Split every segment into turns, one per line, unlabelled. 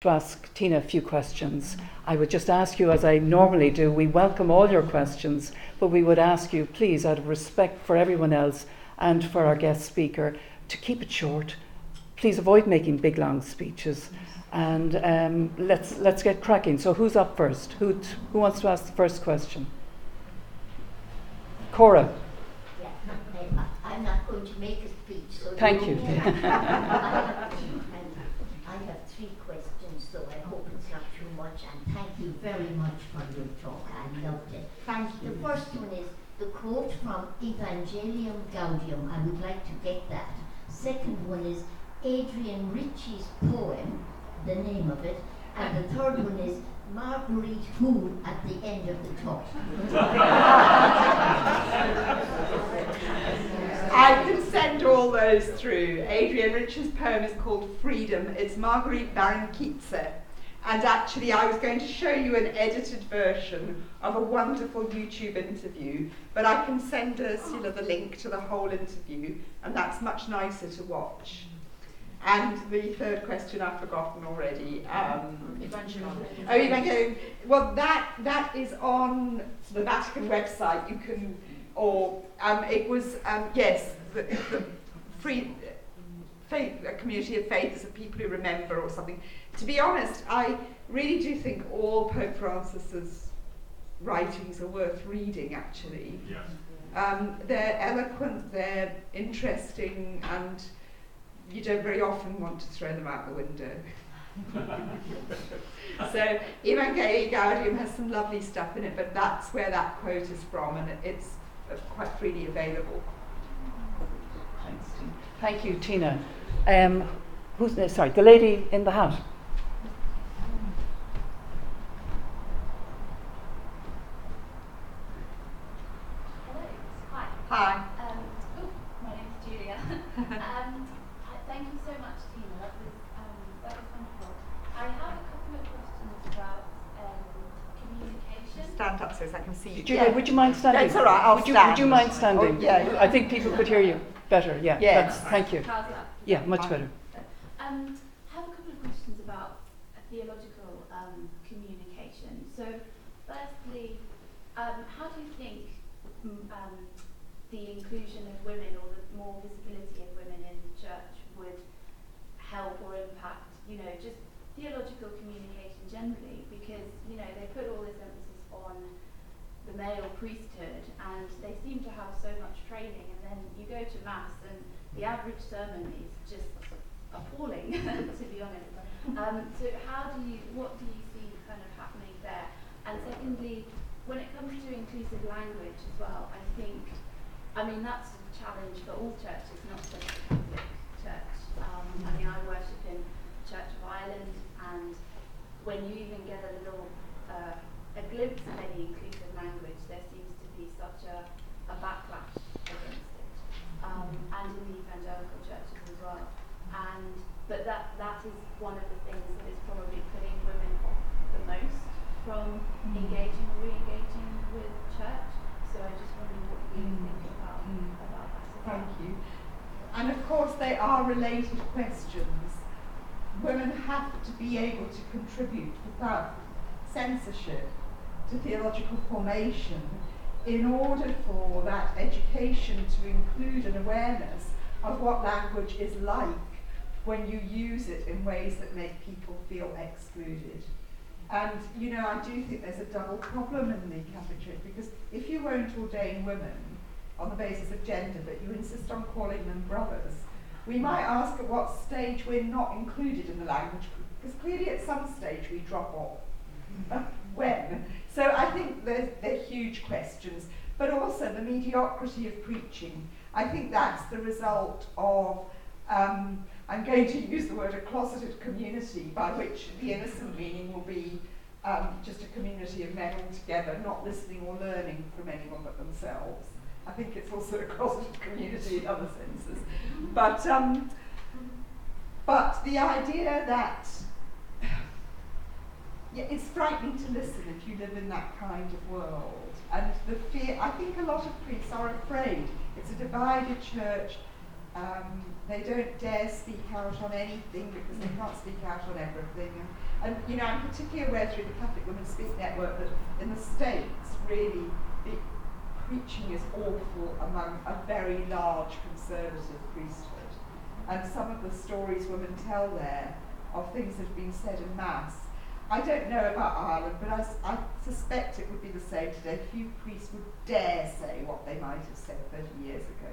to ask Tina a few questions. I would just ask you, as I normally do, we welcome all your questions, but we would ask you, please, out of respect for everyone else and for our guest speaker, to keep it short. Please avoid making big, long speeches, and let's get cracking. So who's up first? Who wants to ask the first question? Cora.
Yeah, I'm not going to make a speech. So
Thank you.
I have 3 questions, so I hope it's not too much, and thank you very much for your talk. I loved it.
Thank you.
The first one is the quote from Evangelium Gaudium. I would like to get that. Second one is Adrian Ritchie's poem, the name of it, and the third one is Marguerite Who at the end of the talk.
I can send all those through. Adrian Ritchie's poem is called Freedom. It's Marguerite Barankice. And actually I was going to show you an edited version of a wonderful YouTube interview, but I can send us, the link to the whole interview, and that's much nicer to watch. And the third question I've forgotten already. Evangelium. Well, that is on the Vatican website. You can, or it was yes, the free faith, a community of faith is a people who remember or something. To be honest, I really do think all Pope Francis's writings are worth reading. Actually, yes. They're eloquent, they're interesting, and you don't very often want to throw them out the window. So Evangelii Gaudium has some lovely stuff in it, but that's where that quote is from, and it's quite freely available.
Thanks, Tina. Thank you, Tina. Who's this? Sorry, the lady in the hat.
Hello.
Hi.
My name is Julia. Thank you so much, Tina. That was wonderful. I have a couple of questions about communication.
Stand up so I can see you.
Julia, would you mind standing?
It's all right, I'll stand.
Would you mind standing?
Oh, yeah.
I think people could hear you better. Yeah.
Yes.
Thank you.
How's that?
Yeah, much better.
I have a couple of questions about theological communication. So, firstly, how do you think the inclusion of women or the more visibility of women in the church would help or impact, just theological communication generally? Because, they put all this emphasis on the male priesthood, and they seem to have so much training, and then you go to Mass and the average sermon is just appalling, to be honest. So what do you see kind of happening there? And secondly, when it comes to inclusive language as well, that's a challenge for all churches, not just the Catholic Church. I worship in Church of Ireland, and when you even get a little a glimpse of any inclusive language, there seems to be such a backlash against it, and in the evangelical churches as well. But that is one of the things that is probably putting women off the most from engaging or re-engaging with church. So I just wonder what you think about that.
Thank you. And of course they are related questions. Women have to be able to contribute without censorship to theological formation in order for that education to include an awareness of what language is like when you use it in ways that make people feel excluded. And I do think there's a double problem in the Catholic Church, because if you won't ordain women on the basis of gender, but you insist on calling them brothers, we might ask at what stage we're not included in the language, because clearly at some stage we drop off. When? So I think they're huge questions, but also the mediocrity of preaching. I think that's the result of, I'm going to use the word a closeted community, by which the innocent meaning will be just a community of men all together, not listening or learning from anyone but themselves. I think it's also a closeted community in other senses. But the idea that it's frightening to listen if you live in that kind of world. And the fear, I think a lot of priests are afraid. It's a divided church. They don't dare speak out on anything because they can't speak out on everything. And I'm particularly aware through the Catholic Women Speak Network that in the States, really, the preaching is awful among a very large conservative priesthood. And some of the stories women tell there of things that have been said in Mass. I don't know about Ireland, but I suspect it would be the same today. Few priests would dare say what they might have said 30 years ago.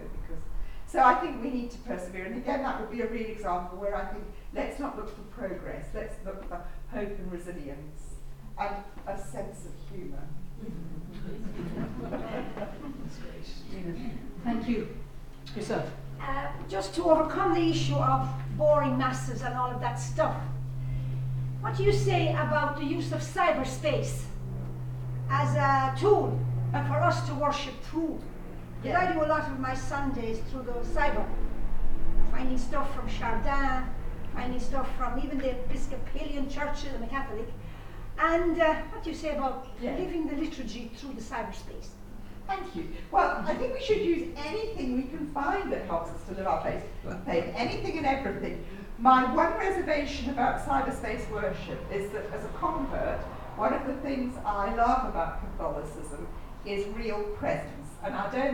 So I think we need to persevere. And again, that would be a real example where I think, let's not look for progress, let's look for hope and resilience and a sense of humour.
That's great. Thank you. Yourself.
Just to overcome the issue of boring masses and all of that stuff, what do you say about the use of cyberspace as a tool for us to worship through? Because I do a lot of my Sundays through the cyber, finding stuff from Chardin, finding stuff from even the Episcopalian churches and the Catholic. And what do you say about living the liturgy through the cyberspace?
Thank you. Well, I think we should use anything we can find that helps us to live our faith, anything and everything. My one reservation about cyberspace worship is that as a convert, one of the things I love about Catholicism is real presence. And I don't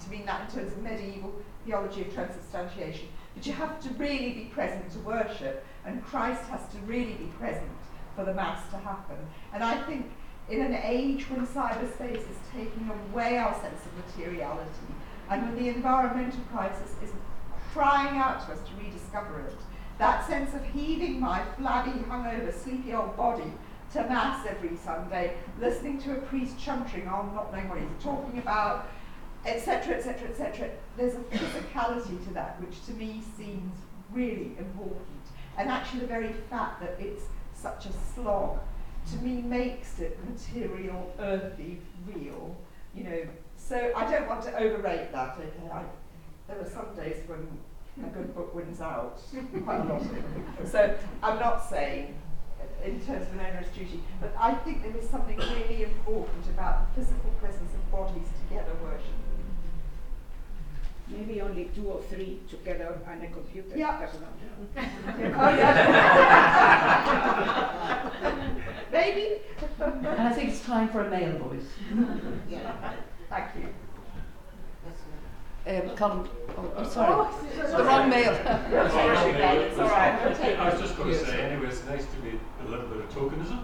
mean that in terms of medieval theology of transubstantiation, but you have to really be present to worship, and Christ has to really be present for the Mass to happen. And I think in an age when cyberspace is taking away our sense of materiality, and when the environmental crisis is crying out to us to rediscover it, that sense of heaving my flabby, hungover, sleepy old body to Mass every Sunday, listening to a priest chuntering on, not knowing what he's talking about, etc., etc., etc. There's a physicality to that which to me seems really important. And actually the very fact that it's such a slog, to me makes it material, earthy, real, So I don't want to overrate that, okay? There are some days when a good book wins out, quite a lot of it. So I'm not saying in terms of an onerous duty, but I think there is something really important about the physical presence of bodies together worshiping.
Maybe only 2 or 3 together on a computer.
Yeah.
That's not.
Maybe.
And I think it's time for a male voice.
Thank you.
Colin, I'm sorry. The wrong male.
It's all right.
I was just going to say, anyway, it's nice to be a little bit of tokenism.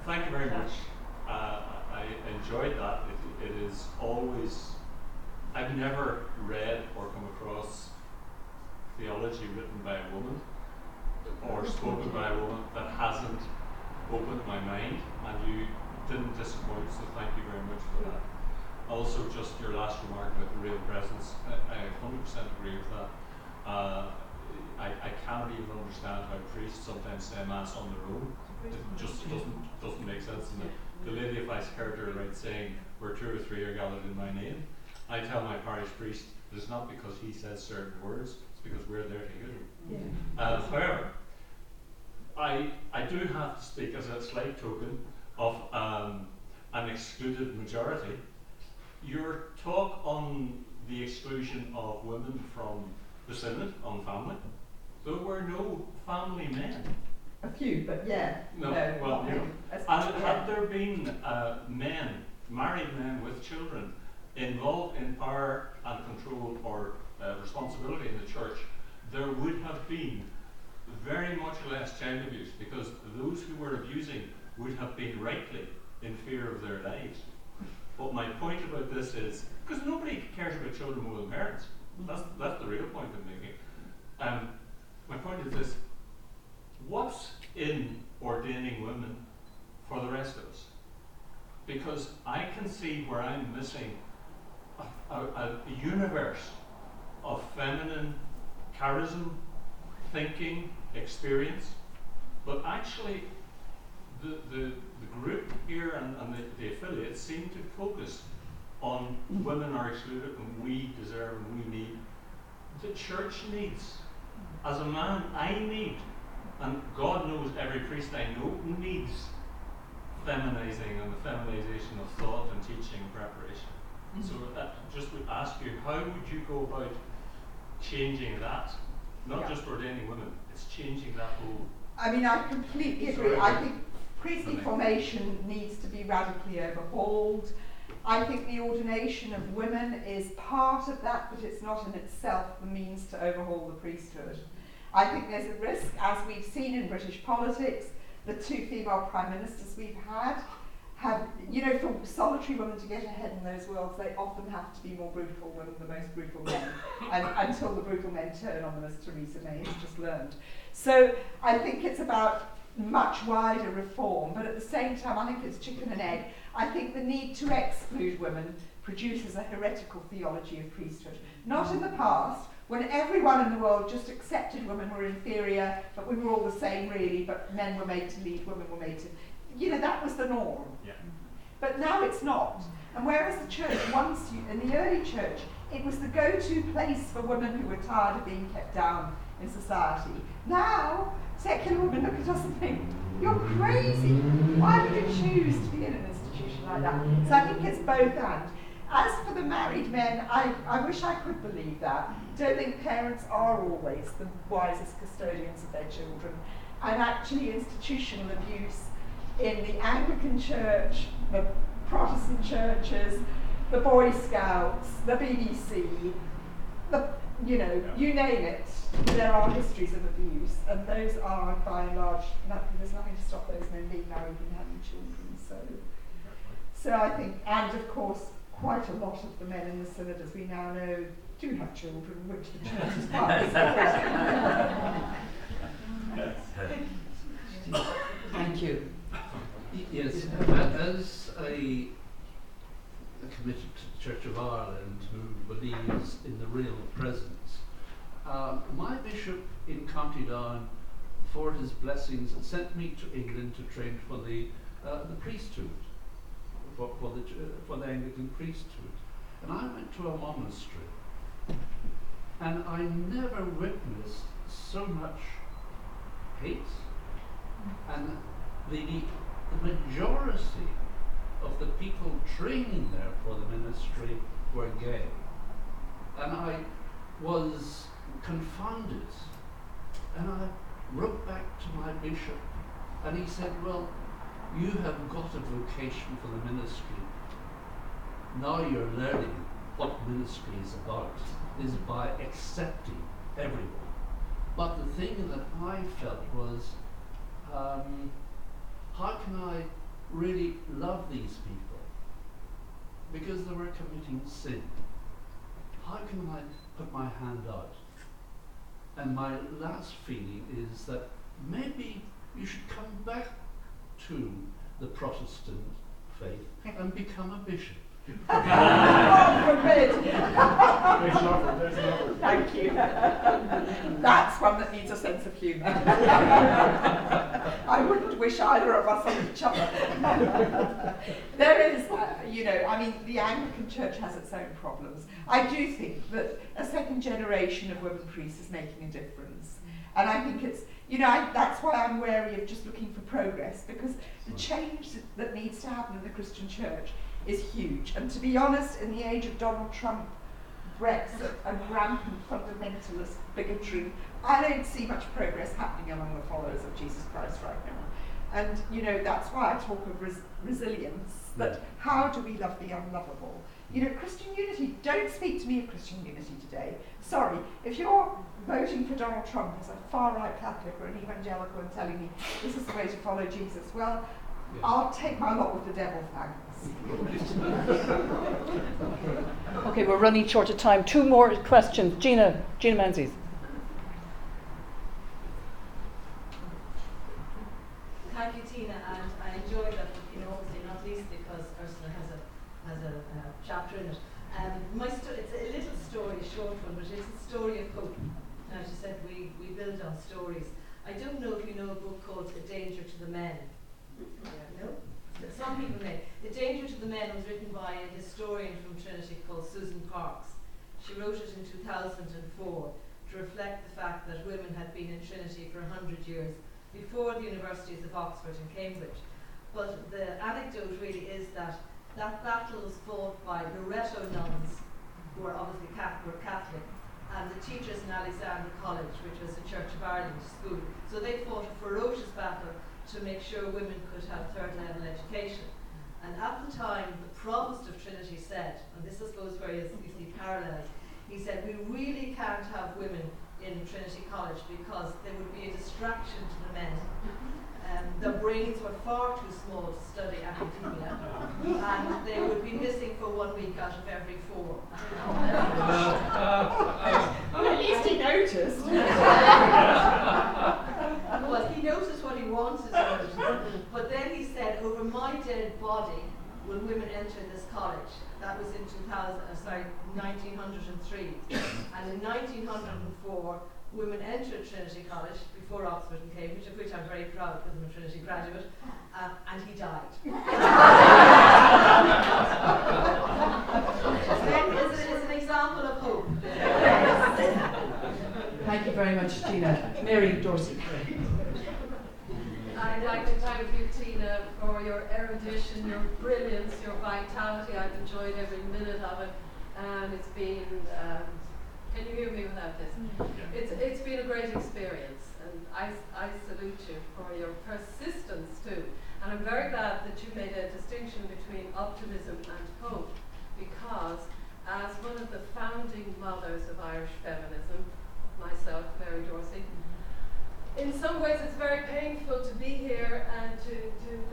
Thank you very much. I enjoyed that. It is always, I've never read or come across theology written by a woman or spoken by a woman that hasn't opened my mind, and you didn't disappoint, so thank you very much for that. Also, just your last remark about the real presence, I 100% agree with that. I can't even understand how priests sometimes say Mass on their own. It just doesn't make sense. And the Lady of Ice character, right, saying, where 2 or 3 are gathered in my name, I tell my parish priest that it's not because he says certain words, it's because we're there to hear them. However, I do have to speak as a slight token of an excluded majority. Your talk on the exclusion of women from the synod on family, there were no family men.
A few, but
No, well, you know. And had there been men, married men with children, involved in power and control or responsibility in the church, there would have been very much less child abuse, because those who were abusing would have been rightly in fear of their lives. But my point about this is, because nobody cares about children more than parents. That's the real point I'm making. My point is this: what's in ordaining women for the rest of us? Because I can see where I'm missing a universe of feminine charism, thinking, experience, but actually the group here and the affiliates seem to focus on women are excluded and we deserve and we need. The church needs. As a man, I need, and God knows every priest I know needs feminizing and the feminization of thought and teaching and preparation. So just would ask you, how would you go about changing that not
Yeah.
just ordaining women, it's changing that whole.
I mean, I completely agree.
Sorry.
I think priestly formation needs to be radically overhauled. I think the ordination of women is part of that, but it's not in itself the means to overhaul the priesthood. I think there's a risk, as we've seen in British politics, the 2 female prime ministers we've had have, you know, for solitary women to get ahead in those worlds, they often have to be more brutal than the most brutal men, and until the brutal men turn on them, as Theresa May has just learned. So I think it's about much wider reform, but at the same time, I think it's chicken and egg. I think the need to exclude women produces a heretical theology of priesthood. Not in the past, when everyone in the world just accepted women were inferior, but we were all the same really, but men were made to lead, women were made to, you know, that was the norm.
Yeah.
But now it's not. And whereas the church in the early church, it was the go-to place for women who were tired of being kept down in society. Now, secular women look at us and think, you're crazy. Why would you choose to be in an institution like that? So I think it's both and. As for the married men, I wish I could believe that. Don't think parents are always the wisest custodians of their children. And actually institutional abuse in the Anglican Church, the Protestant churches, the Boy Scouts, the BBC, you name it, there are histories of abuse, and those are, by and large, there's nothing to stop those men being married and having children. So I think, and of course, quite a lot of the men in the synod, as we now know, do have children, which the church is partly
Thank you.
Yes, as a committed to the Church of Ireland who believes in the real presence, my bishop in County Down, for his blessings, sent me to England to train for the priesthood, for the Anglican priesthood. And I went to a monastery, and I never witnessed so much hate, and the majority of the people training there for the ministry were gay. And I was confounded. And I wrote back to my bishop, and he said, well, you have got a vocation for the ministry. Now you're learning what ministry is about, is by accepting everyone. But the thing that I felt was, how can I really love these people? Because they were committing sin. How can I put my hand out? And my last feeling is that maybe you should come back to the Protestant faith and become a bishop.
God forbid! Thank you. That's one that needs a sense of humour. I wouldn't wish either of us on each other. There is, the Anglican Church has its own problems. I do think that a second generation of women priests is making a difference. And I think it's, that's why I'm wary of just looking for progress, because the change that needs to happen in the Christian Church is huge. And to be honest, in the age of Donald Trump, Brexit, and rampant fundamentalist bigotry, I don't see much progress happening among the followers of Jesus Christ right now. And, that's why I talk of resilience, that how do we love the unlovable? Christian unity, don't speak to me of Christian unity today. Sorry, if you're voting for Donald Trump as a far-right Catholic or an evangelical and telling me this is the way to follow Jesus, well, I'll take my lot with the devil, thanks.
Okay, we're running short of time. 2 more questions. Gina Menzies.
Thank you, Tina, and I enjoy that, obviously not least because Ursula has a chapter in it. It's a little story, a short one, but it's a story of hope. And as you said, we build on stories. I don't know if you know a book called A Danger to the Men. No? Some people may. The Danger to the Men was written by a historian from Trinity called Susan Parks. She wrote it in 2004 to reflect the fact that women had been in Trinity for 100 years before the universities of Oxford and Cambridge. But the anecdote really is that battle was fought by Loretto nuns, who were obviously Catholic, and the teachers in Alexandra College, which was a Church of Ireland school. So they fought a ferocious battle to make sure women could have third level education. And at the time, the Provost of Trinity said, and this I suppose where you see parallels, he said, we really can't have women in Trinity College because they would be a distraction to the men. Their brains were far too small to study academia, and they would be missing for 1 week out of every 4.
Well, at least he noticed.
Well, he noticed what he wanted to notice, but then he said, over my dead body will women enter this college. That was in 1903. And in 1904, women entered Trinity College before Oxford and Cambridge, of which I'm very proud because I'm a Trinity graduate, and he died. It's an example of hope.
Thank you very much, Tina. Mary Dorsey.
I'd like to thank you, Tina, for your erudition, your brilliance, your vitality. I've enjoyed every minute of it, and it's been. Can you hear me without this? It's been a great experience, and I salute you for your persistence too. And I'm very glad that you made a distinction between optimism and hope, because as one of the founding mothers of Irish feminism, myself, Mary Dorsey, in some ways it's very painful to be here and to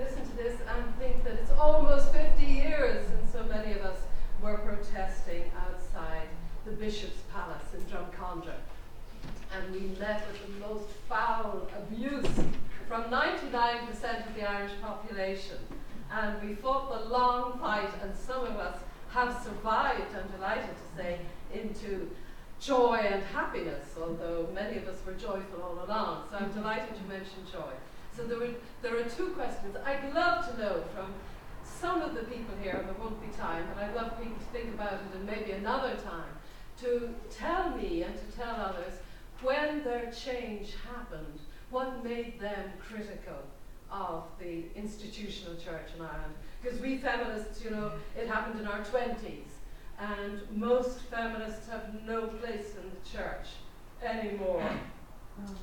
listen to this and think that it's almost 50 years since so many of us were protesting outside the Bishop's Palace in Drumcondra. And we met with the most foul abuse from 99% of the Irish population. And we fought the long fight, and some of us have survived, I'm delighted to say, into joy and happiness, although many of us were joyful all along. So I'm delighted you mentioned joy. So there are 2 questions. I'd love to know from some of the people here, and there won't be time, but I'd love people to think about it and maybe another time, to tell me and to tell others when their change happened, what made them critical of the institutional church in Ireland. Because we feminists, it happened in our 20s. And most feminists have no place in the church anymore,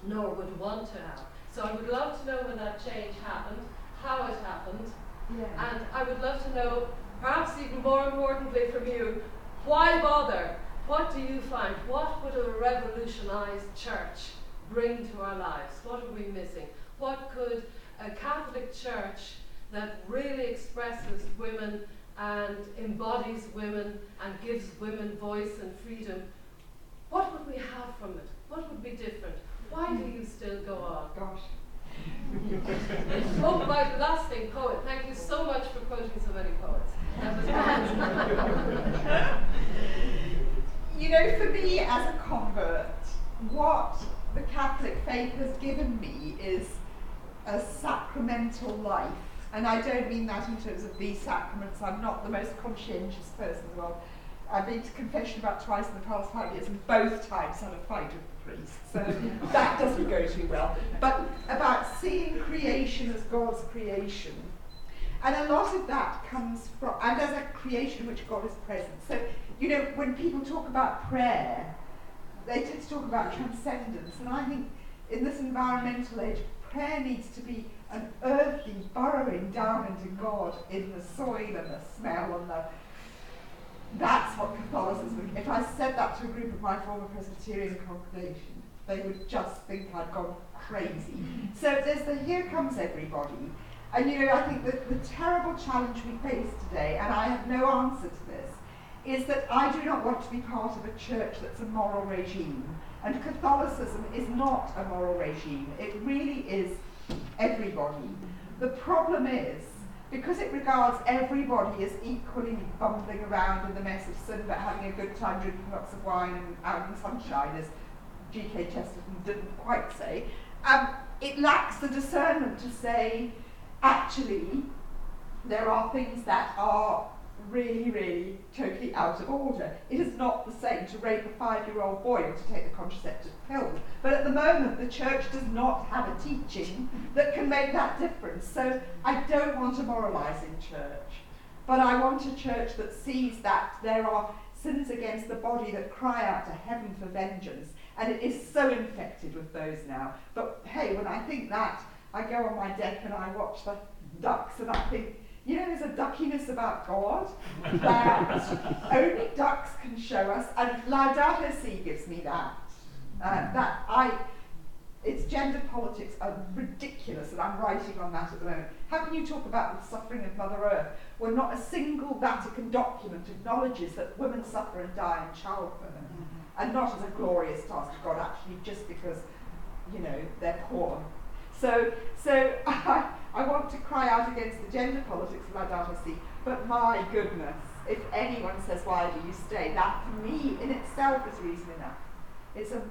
nor would want to have. So I would love to know when that change happened, how it happened, and I would love to know, perhaps even more importantly from you, why bother? What do you find? What would a revolutionized church bring to our lives? What are we missing? What could a Catholic church that really expresses women and embodies women and gives women voice and freedom, what would we have from it? What would be different? Why do you still go on?
Gosh.
Oh, my last thing, poet. Thank you so much for quoting so many poets. That was
for me as a convert, what the Catholic faith has given me is a sacramental life. And I don't mean that in terms of these sacraments. I'm not the most conscientious person in the world. I've been to confession about twice in the past 5 years, and both times had a fight with the priest. So that doesn't go too well. But about seeing creation as God's creation. And a lot of that comes from, and as a creation in which God is present. So, when people talk about prayer, they tend to talk about transcendence. And I think in this environmental age, prayer needs to be an earthy burrowing down into God in the soil and the smell and that's what Catholicism. If I said that to a group of my former Presbyterian congregation, they would just think I'd gone crazy. So there's the here comes everybody. And I think that the terrible challenge we face today, and I have no answer to this, is that I do not want to be part of a church that's a moral regime. And Catholicism is not a moral regime. It really is everybody. The problem is, because it regards everybody as equally bumbling around in the mess of sin but having a good time drinking lots of wine and out in the sunshine, as G.K. Chesterton didn't quite say, it lacks the discernment to say, actually, there are things that are really, really totally out of order. It is not the same to rape a 5-year-old boy or to take the contraceptive pill. But at the moment, the church does not have a teaching that can make that difference. So I don't want a moralising church, but I want a church that sees that there are sins against the body that cry out to heaven for vengeance. And it is so infected with those now. But hey, when I think that, I go on my deck and I watch the ducks and I think, you know, there's a duckiness about God that only ducks can show us, and Laudato Si gives me that. Its gender politics are ridiculous, and I'm writing on that at the moment. How can you talk about the suffering of Mother Earth when not a single Vatican document acknowledges that women suffer and die in childbirth, and not as a glorious task of God, actually just because, you know, they're poor. So I want to cry out against the gender politics of Laudato Si, but my goodness, if anyone says, why do you stay, that for me in itself is reason enough.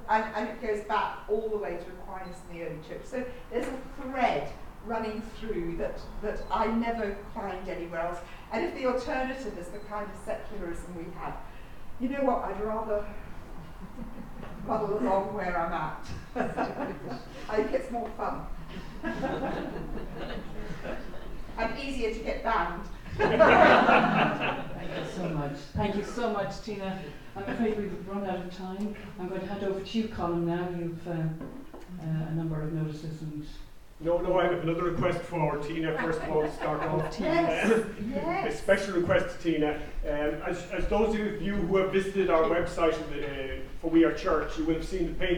And it goes back all the way to Aquinas in the early church. So there's a thread running through that I never find anywhere else. And if the alternative is the kind of secularism we have, you know what, I'd rather muddle along where I'm at. I think it's more fun. And easier to get banned.
Thank you so much. Thank you so much, Tina. I'm afraid we've run out of time. I'm going to hand over to you, Colin, now. You've a number of notices and...
No, I have another request for Tina, first of all, to start off.
Yes.
A special request to Tina. As those of you who have visited our website for We Are Church, you will have seen the paint